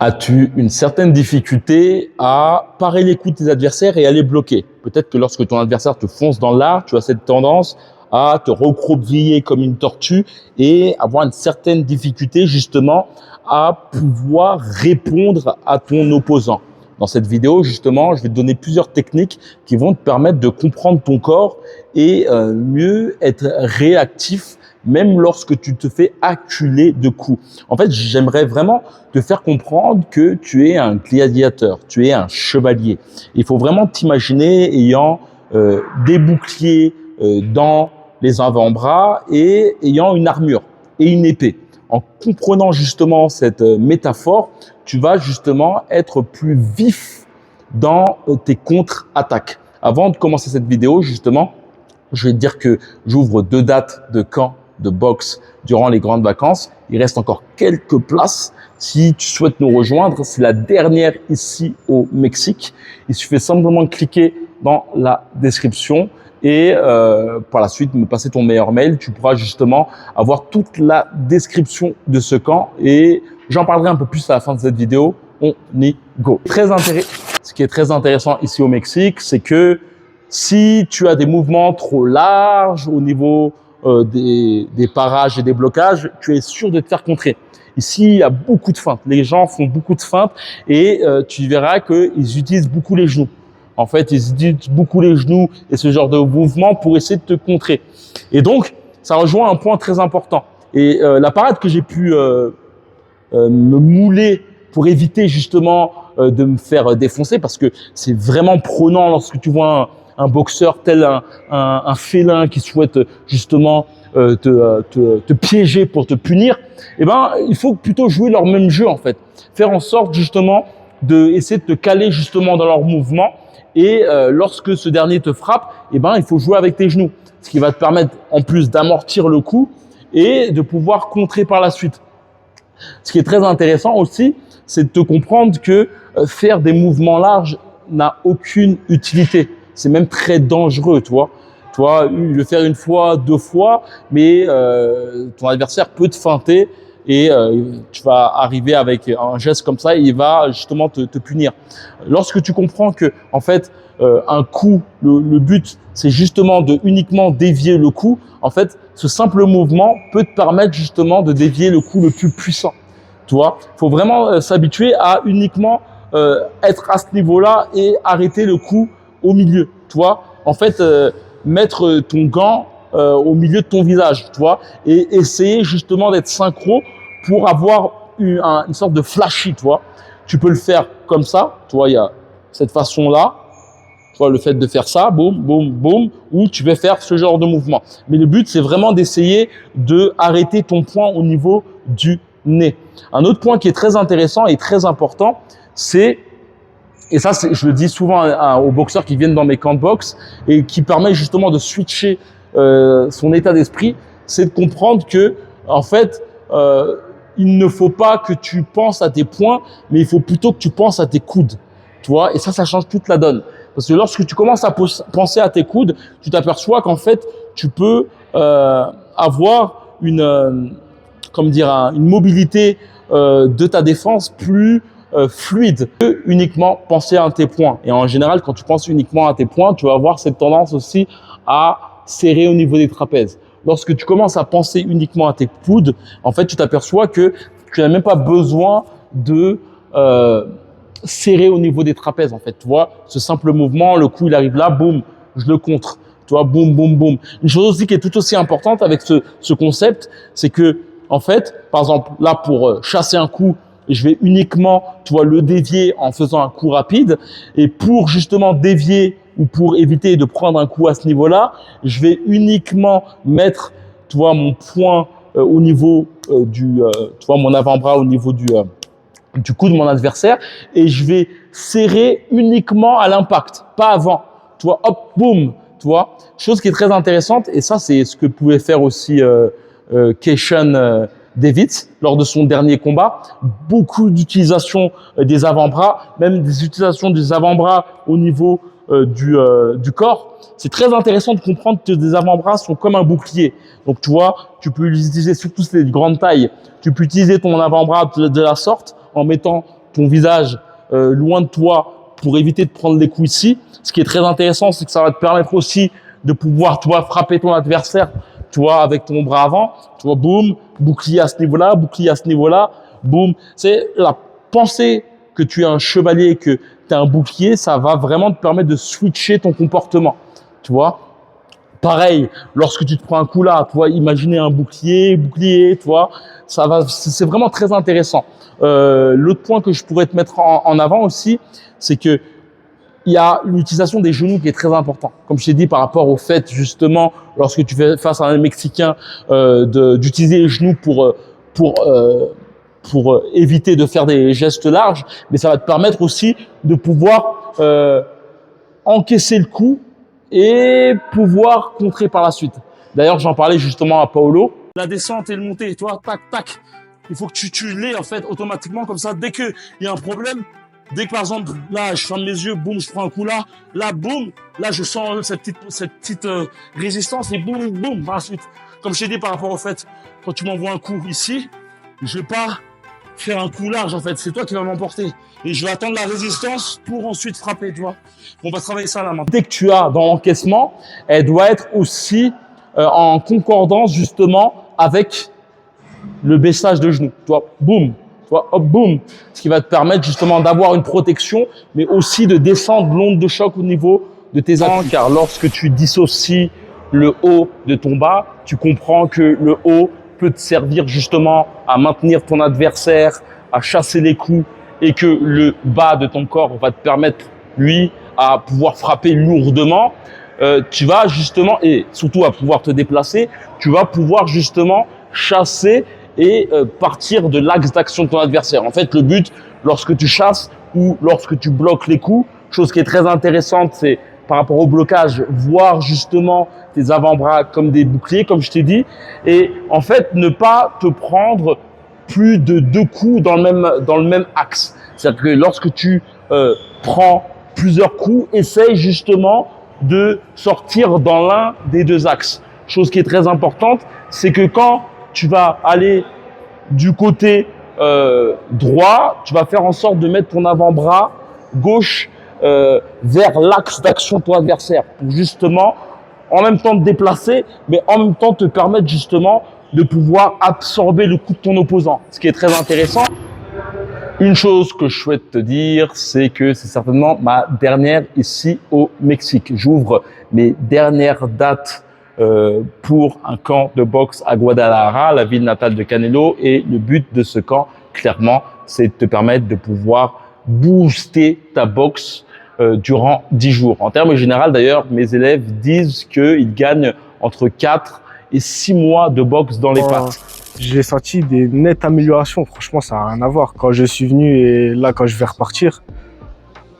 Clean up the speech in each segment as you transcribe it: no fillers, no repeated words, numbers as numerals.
As-tu une certaine difficulté à parer les coups de tes adversaires et à les bloquer? Peut-être que lorsque ton adversaire te fonce dans l'art, tu as cette tendance à te recroqueviller comme une tortue et avoir une certaine difficulté justement à pouvoir répondre à ton opposant. Dans cette vidéo, justement, je vais te donner plusieurs techniques qui vont te permettre de comprendre ton corps et mieux être réactif même lorsque tu te fais acculer de coups. En fait, j'aimerais vraiment te faire comprendre que tu es un gladiateur, tu es un chevalier. Il faut vraiment t'imaginer ayant des boucliers dans les avant-bras et ayant une armure et une épée. En comprenant justement cette métaphore, tu vas justement être plus vif dans tes contre-attaques. Avant de commencer cette vidéo, justement, je vais te dire que j'ouvre 2 dates de camp de boxe durant les grandes vacances. Il reste encore quelques places. Si tu souhaites nous rejoindre, c'est la dernière ici au Mexique. Il suffit simplement de cliquer dans la description et par la suite me passer ton meilleur mail. Tu pourras justement avoir toute la description de ce camp et j'en parlerai un peu plus à la fin de cette vidéo. On y go. Ce qui est très intéressant ici au Mexique, c'est que si tu as des mouvements trop larges au niveau des parages et des blocages, tu es sûr de te faire contrer. Ici, il y a beaucoup de feintes. Les gens font beaucoup de feintes et tu verras qu'ils utilisent beaucoup les genoux. En fait, ils utilisent beaucoup les genoux et ce genre de mouvement pour essayer de te contrer. Et donc, ça rejoint un point très important. Et la parade que j'ai pu me mouler pour éviter justement de me faire défoncer, parce que c'est vraiment prenant lorsque tu vois un boxeur tel un félin qui souhaite justement te piéger pour te punir, eh ben, il faut plutôt jouer leur même jeu en fait. Faire en sorte justement d'essayer de te caler justement dans leur mouvement et lorsque ce dernier te frappe, eh ben, il faut jouer avec tes genoux. Ce qui va te permettre en plus d'amortir le coup et de pouvoir contrer par la suite. Ce qui est très intéressant aussi, c'est de te comprendre que faire des mouvements larges n'a aucune utilité. C'est même très dangereux, tu vois. Le faire une fois, 2 fois, mais ton adversaire peut te feinter et tu vas arriver avec un geste comme ça et il va justement te punir. Lorsque tu comprends que, en fait, un coup, le but, c'est justement de uniquement dévier le coup, en fait, ce simple mouvement peut te permettre justement de dévier le coup le plus puissant. Tu vois, faut vraiment s'habituer à uniquement être à ce niveau-là et arrêter le coup au milieu, tu vois. En fait, mettre ton gant au milieu de ton visage, tu vois, et essayer justement d'être synchro pour avoir une sorte de flashy, tu vois. Tu peux le faire comme ça, tu vois, il y a cette façon-là, tu vois, le fait de faire ça, boum, boum, boum, ou tu vas faire ce genre de mouvement. Mais le but, c'est vraiment d'essayer de arrêter ton poing au niveau du nez. Un autre point qui est très intéressant et très important, c'est, et ça, je le dis souvent aux boxeurs qui viennent dans mes camps de boxe et qui permet justement de switcher son état d'esprit, c'est de comprendre que, en fait, il ne faut pas que tu penses à tes poings, mais il faut plutôt que tu penses à tes coudes, tu vois. Et ça change toute la donne. Parce que lorsque tu commences à penser à tes coudes, tu t'aperçois qu'en fait, tu peux avoir une mobilité de ta défense plus fluide que uniquement penser à tes poings. Et en général, quand tu penses uniquement à tes poings, tu vas avoir cette tendance aussi à serrer au niveau des trapèzes. Lorsque tu commences à penser uniquement à tes coudes, en fait, tu t'aperçois que tu n'as même pas besoin de serrer au niveau des trapèzes. En fait, tu vois, ce simple mouvement, le coup, il arrive là, boum, je le contre. Tu vois, boum, boum, boum. Une chose aussi qui est tout aussi importante avec ce concept, c'est que, en fait, par exemple, là, pour chasser un coup, je vais uniquement, tu vois, le dévier en faisant un coup rapide. Et pour justement dévier ou pour éviter de prendre un coup à ce niveau-là, je vais uniquement mettre, tu vois, mon poing au niveau tu vois, mon avant-bras au niveau du cou de mon adversaire et je vais serrer uniquement à l'impact, pas avant. Tu vois, hop, boum, tu vois. Chose qui est très intéressante et ça, c'est ce que pouvait faire aussi Keishan Davids lors de son dernier combat. Beaucoup d'utilisation des avant-bras, même des utilisations des avant-bras au niveau du corps. C'est très intéressant de comprendre que des avant-bras sont comme un bouclier. Donc, tu vois, tu peux l'utiliser surtout si c'est de grande taille. Tu peux utiliser ton avant-bras de la sorte en mettant ton visage loin de toi pour éviter de prendre les coups ici. Ce qui est très intéressant, c'est que ça va te permettre aussi de pouvoir, tu vois, frapper ton adversaire, tu vois, avec ton bras avant, tu vois, boum, bouclier à ce niveau-là, bouclier à ce niveau-là, boum. C'est la pensée que tu es un chevalier, que tu as un bouclier, ça va vraiment te permettre de switcher ton comportement, tu vois. Pareil, lorsque tu te prends un coup là, tu vois, imaginez un bouclier, tu vois, ça va, c'est vraiment très intéressant. L'autre point que je pourrais te mettre en avant aussi, c'est que il y a l'utilisation des genoux qui est très important. Comme je t'ai dit, par rapport au fait justement, lorsque tu fais face à un Mexicain, d'utiliser les genoux pour éviter de faire des gestes larges, mais ça va te permettre aussi de pouvoir encaisser le coup et pouvoir contrer par la suite. D'ailleurs, j'en parlais justement à Paolo. La descente et le montée, tu vois, tac, tac. Il faut que tu l'aies en fait automatiquement comme ça. Dès qu'il y a un problème, dès que par exemple, là, je ferme les yeux, boum, je prends un coup là, boum, là, je sens cette petite résistance et boum, boum, par la suite. Comme je t'ai dit par rapport au fait, quand tu m'envoies un coup ici, je vais pas faire un coup large en fait, c'est toi qui vas m'emporter. Et je vais attendre la résistance pour ensuite frapper, tu vois. On va travailler ça là maintenant. Dès que tu as dans l'encaissement, elle doit être aussi en concordance justement avec le baissage de genoux. Tu vois, boum, tu vois, hop, boum. Ce qui va te permettre justement d'avoir une protection, mais aussi de descendre l'onde de choc au niveau de tes appuis. Car lorsque tu dissocies le haut de ton bas, tu comprends que le haut peut te servir justement à maintenir ton adversaire, à chasser les coups, et que le bas de ton corps va te permettre, lui, à pouvoir frapper lourdement. Tu vas justement, et surtout à pouvoir te déplacer, tu vas pouvoir justement chasser et partir de l'axe d'action de ton adversaire. En fait, le but, lorsque tu chasses ou lorsque tu bloques les coups, chose qui est très intéressante, c'est par rapport au blocage, voir justement tes avant-bras comme des boucliers, comme je t'ai dit, et en fait, ne pas te prendre plus de 2 coups dans le même axe. C'est-à-dire que lorsque tu prends plusieurs coups, essaye justement de sortir dans l'un des 2 axes. Chose qui est très importante, c'est que quand tu vas aller du côté droit, tu vas faire en sorte de mettre ton avant-bras gauche vers l'axe d'action de ton adversaire pour justement en même temps te déplacer, mais en même temps te permettre justement de pouvoir absorber le coup de ton opposant. Ce qui est très intéressant. Une chose que je souhaite te dire, c'est que c'est certainement ma dernière ici au Mexique. J'ouvre mes dernières dates pour un camp de boxe à Guadalajara, la ville natale de Canelo. Et le but de ce camp, clairement, c'est de te permettre de pouvoir booster ta boxe durant 10 jours. En termes généraux, d'ailleurs, mes élèves disent qu'ils gagnent entre 4 et 6 mois de boxe dans les pattes. J'ai senti des nettes améliorations. Franchement, ça n'a rien à voir. Quand je suis venu et là, quand je vais repartir,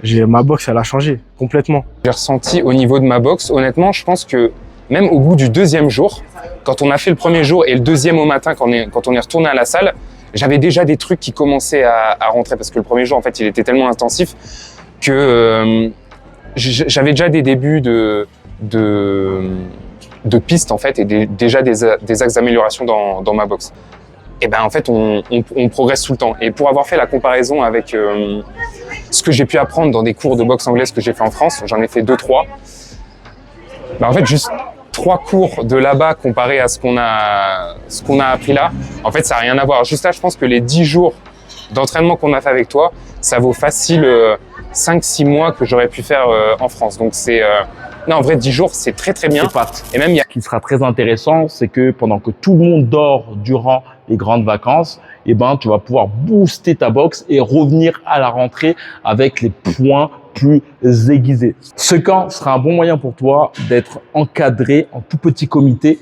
ma boxe, elle a changé complètement. J'ai ressenti au niveau de ma boxe, honnêtement, je pense que même au bout du 2e jour, quand on a fait le 1er jour et le 2e au matin, quand on est retourné à la salle, j'avais déjà des trucs qui commençaient à rentrer parce que le 1er jour, en fait, il était tellement intensif que j'avais déjà des débuts de pistes en fait et déjà des axes d'amélioration dans ma boxe. Et ben en fait on progresse tout le temps. Et pour avoir fait la comparaison avec ce que j'ai pu apprendre dans des cours de boxe anglaise que j'ai fait en France, j'en ai fait 2-3. Ben en fait juste 3 cours de là-bas comparé à ce qu'on a appris là, en fait ça n'a rien à voir. Juste là je pense que les 10 jours d'entraînement qu'on a fait avec toi, ça vaut facile 5-6 mois que j'aurais pu faire en France. Donc c'est non, en vrai, 10 jours, c'est très très bien. Et même, ce qui sera très intéressant, c'est que pendant que tout le monde dort durant les grandes vacances, eh ben, tu vas pouvoir booster ta boxe et revenir à la rentrée avec les points plus aiguisés. Ce camp sera un bon moyen pour toi d'être encadré en tout petit comité,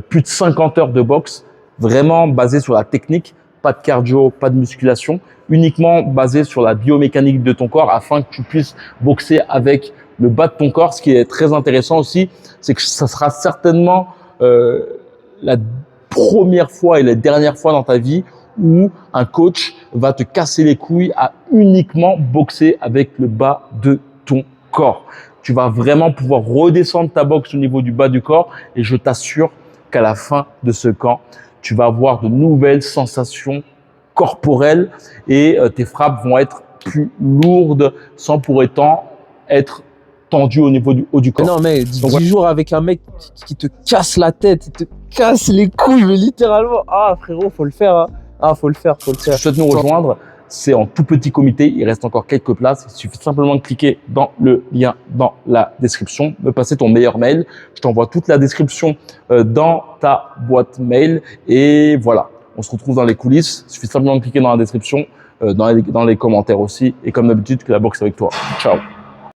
plus de 50 heures de boxe, vraiment basé sur la technique, pas de cardio, pas de musculation, uniquement basé sur la biomécanique de ton corps afin que tu puisses boxer avec le bas de ton corps. Ce qui est très intéressant aussi, c'est que ça sera certainement la première fois et la dernière fois dans ta vie où un coach va te casser les couilles à uniquement boxer avec le bas de ton corps. Tu vas vraiment pouvoir redescendre ta boxe au niveau du bas du corps et je t'assure qu'à la fin de ce camp, tu vas avoir de nouvelles sensations corporelle et tes frappes vont être plus lourdes sans pour autant être tendues au niveau du haut du corps. Mais non, mec, 10 Donc, jours avec un mec qui te casse la tête, il te casse les couilles, mais littéralement. Ah, frérot, faut le faire. Hein. Ah, faut le faire. Si tu souhaites nous rejoindre, c'est en tout petit comité. Il reste encore quelques places. Il suffit simplement de cliquer dans le lien dans la description, me passer ton meilleur mail. Je t'envoie toute la description dans ta boîte mail. Et voilà, on se retrouve dans les coulisses. Il suffit simplement de cliquer dans la description, dans les commentaires aussi. Et comme d'habitude, que la boxe avec toi. Ciao.